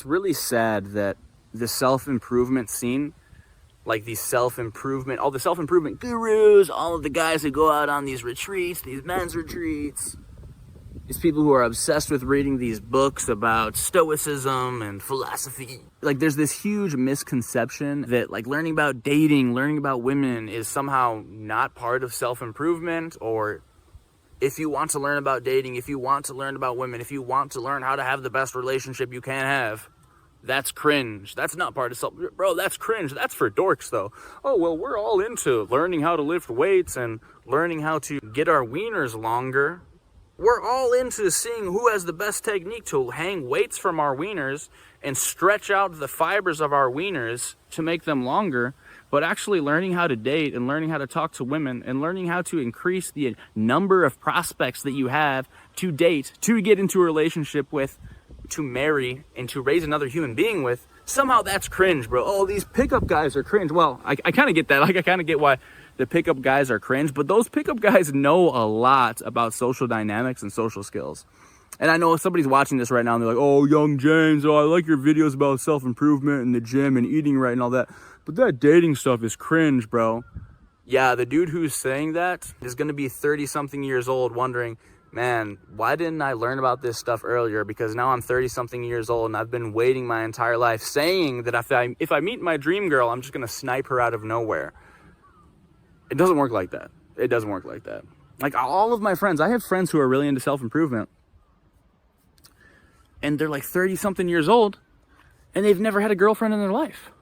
It's really sad that the self-improvement scene, like all the self-improvement gurus, all of the guys who go out on these retreats, these men's retreats, these people who are obsessed with reading these books about stoicism and philosophy. Like, there's this huge misconception that, like, learning about dating, learning about women is somehow not part of self-improvement, or if you want to learn about dating, if you want to learn about women, if you want to learn how to have the best relationship you can have, that's cringe. That's not part of self. Bro, that's cringe. That's for dorks, though. Oh, well, we're all into learning how to lift weights and learning how to get our wieners longer. We're all into seeing who has the best technique to hang weights from our wieners and stretch out the fibers of our wieners to make them longer. But actually learning how to date and learning how to talk to women and learning how to increase the number of prospects that you have to date, to get into a relationship with, to marry, and to raise another human being with, somehow that's cringe, bro. Oh, these pickup guys are cringe. Well, I kind of get that. Like, I kind of get why the pickup guys are cringe, but those pickup guys know a lot about social dynamics and social skills. And I know if somebody's watching this right now and they're like, oh, young James, oh, I like your videos about self-improvement and the gym and eating right and all that, but that dating stuff is cringe, bro. Yeah, the dude who's saying that is going to be 30-something years old wondering, man, why didn't I learn about this stuff earlier? Because now I'm 30-something years old and I've been waiting my entire life saying that if I meet my dream girl, I'm just going to snipe her out of nowhere. It doesn't work like that. It doesn't work like that. Like, all of my friends, I have friends who are really into self-improvement, and they're like 30-something years old, and they've never had a girlfriend in their life.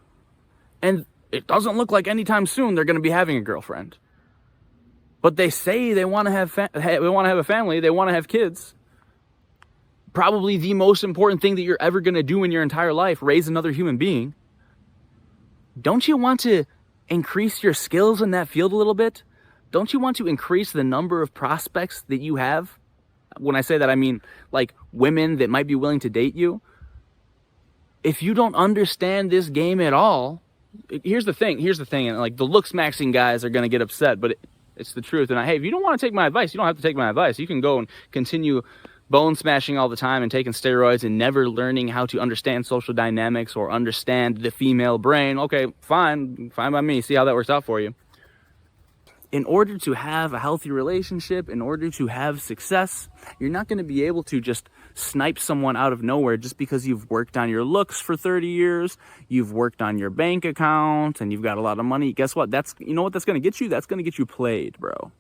And it doesn't look like anytime soon they're going to be having a girlfriend. But they say they want to have a family, they want to have kids. Probably the most important thing that you're ever going to do in your entire life, raise another human being. Don't you want to increase your skills in that field a little bit? Don't you want to increase the number of prospects that you have? When I say that, I mean like women that might be willing to date you. If you don't understand this game at all, here's the thing, and like the looks maxing guys are going to get upset, but it's the truth. And hey, if you don't want to take my advice, you don't have to take my advice. You can go and continue bone smashing all the time and taking steroids and never learning how to understand social dynamics or understand the female brain. Okay, fine by me. See how that works out for you. In order to have a healthy relationship, in order to have success, you're not going to be able to just snipe someone out of nowhere just because you've worked on your looks for 30 years, you've worked on your bank account, and you've got a lot of money. Guess what? You know what that's going to get you? That's going to get you played, bro.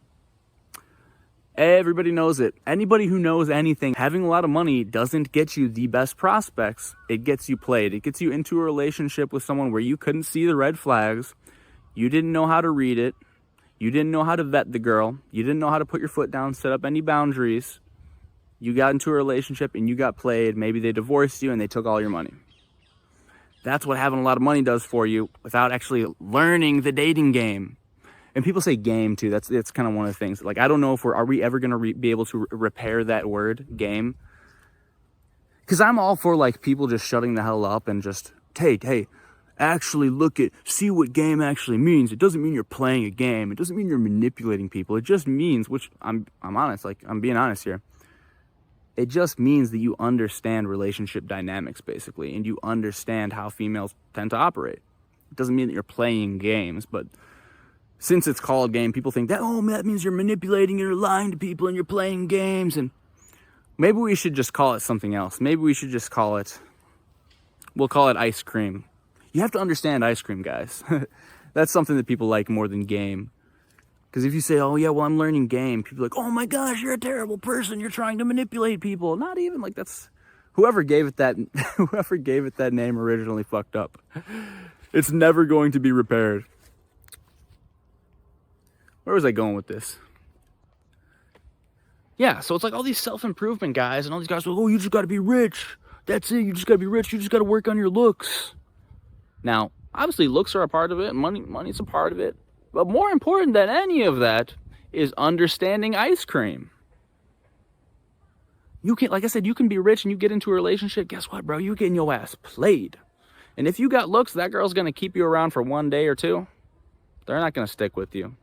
Everybody knows it. Anybody who knows anything, having a lot of money doesn't get you the best prospects. It gets you played. It gets you into a relationship with someone where you couldn't see the red flags. You didn't know how to read it. You didn't know how to vet the girl. You didn't know how to put your foot down, set up any boundaries. You got into a relationship and you got played. Maybe they divorced you and they took all your money. That's what having a lot of money does for you without actually learning the dating game. And people say game too. That's kind of one of the things. Like, I don't know if are we ever going to be able to repair that word game? Because I'm all for like people just shutting the hell up and just, hey, actually see what game actually means. It doesn't mean you're playing a game. It doesn't mean you're manipulating people. It just means, which I'm honest, like I'm being honest here. It just means that you understand relationship dynamics basically, and you understand how females tend to operate. It doesn't mean that you're playing games, but since it's called game, people think that, oh, that means you're manipulating, you're lying to people, and you're playing games. And maybe we should just call it something else. Maybe we should just we'll call it ice cream. You have to understand ice cream, guys. That's something that people like more than game. Because if you say, oh yeah, well, I'm learning game, people are like, oh my gosh, you're a terrible person. You're trying to manipulate people. Not even like that's, whoever gave it that name originally fucked up. It's never going to be repaired. Where was I going with this? Yeah, so it's like all these self-improvement guys and all these guys are like, oh, you just got to be rich. That's it. You just got to be rich. You just got to work on your looks. Now, obviously, looks are a part of it. Money's a part of it. But more important than any of that is understanding ice cream. You can, like I said, you can be rich and you get into a relationship. Guess what, bro? You're getting your ass played. And if you got looks, that girl's going to keep you around for one day or two. They're not going to stick with you.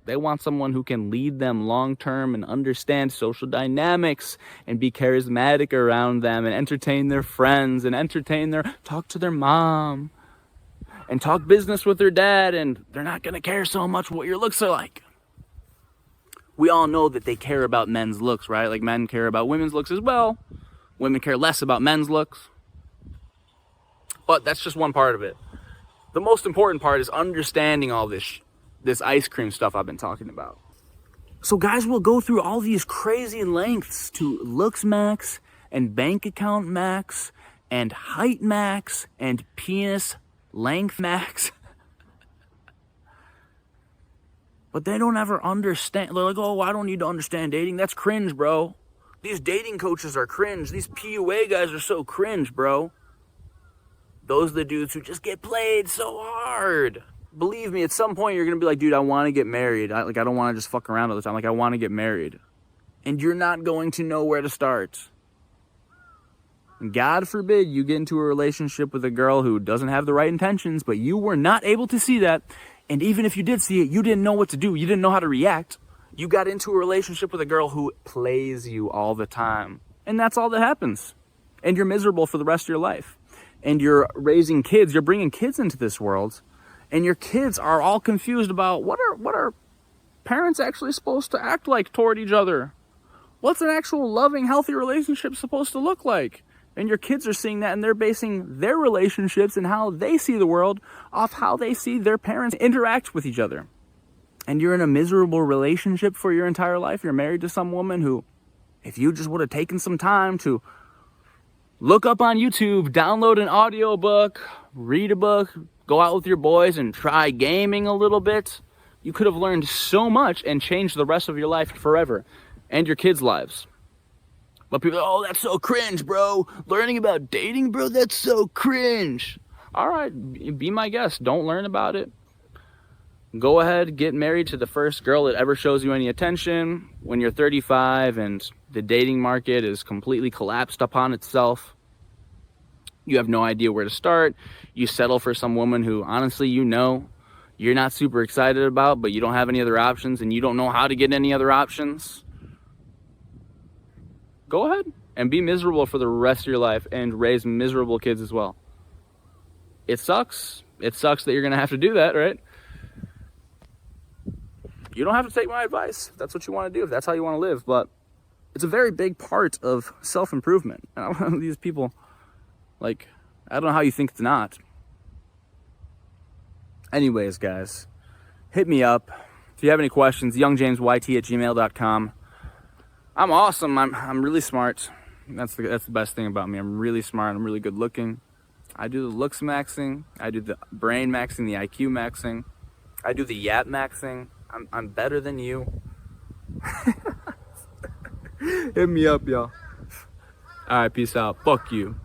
They want someone who can lead them long-term and understand social dynamics and be charismatic around them and entertain their friends and talk to their mom and talk business with their dad, and they're not going to care so much what your looks are like. We all know that they care about men's looks, right? Like men care about women's looks as well. Women care less about men's looks. But that's just one part of it. The most important part is understanding all this ice cream stuff I've been talking about. So guys will go through all these crazy lengths to looks max and bank account max and height max and penis length max. But they don't ever understand. They're like, oh, I don't need to understand dating. That's cringe, bro. These dating coaches are cringe. These PUA guys are so cringe, bro. Those are the dudes who just get played so hard. Believe me, at some point you're going to be like, dude, I want to get married. I don't want to just fuck around all the time. Like, I want to get married. And you're not going to know where to start. God forbid you get into a relationship with a girl who doesn't have the right intentions, but you were not able to see that. And even if you did see it, you didn't know what to do. You didn't know how to react. You got into a relationship with a girl who plays you all the time. And that's all that happens. And you're miserable for the rest of your life. And you're raising kids. You're bringing kids into this world. And your kids are all confused about what are parents actually supposed to act like toward each other? What's an actual loving, healthy relationship supposed to look like? And your kids are seeing that, and they're basing their relationships and how they see the world off how they see their parents interact with each other. And you're in a miserable relationship for your entire life. You're married to some woman who, if you just would have taken some time to look up on YouTube, download an audiobook, read a book, go out with your boys and try gaming a little bit, you could have learned so much and changed the rest of your life forever and your kids' lives. But people are, oh, that's so cringe, bro. Learning about dating, bro, that's so cringe. All right, be my guest. Don't learn about it. Go ahead, get married to the first girl that ever shows you any attention when you're 35 and the dating market is completely collapsed upon itself. You have no idea where to start. You settle for some woman who, honestly, you know you're not super excited about, but you don't have any other options and you don't know how to get any other options. Go ahead and be miserable for the rest of your life and raise miserable kids as well. It sucks. It sucks that you're going to have to do that, right? You don't have to take my advice if that's what you want to do, if that's how you want to live, but it's a very big part of self-improvement. And I'm one of these people, like, I don't know how you think it's not. Anyways, guys, hit me up. If you have any questions, yungjamesYT@gmail.com. I'm awesome. I'm really smart. That's the best thing about me. I'm really smart. I'm really good looking. I do the looks maxing. I do the brain maxing, the IQ maxing. I do the yap maxing. I'm better than you. Hit me up, y'all. All right, peace out. Fuck you.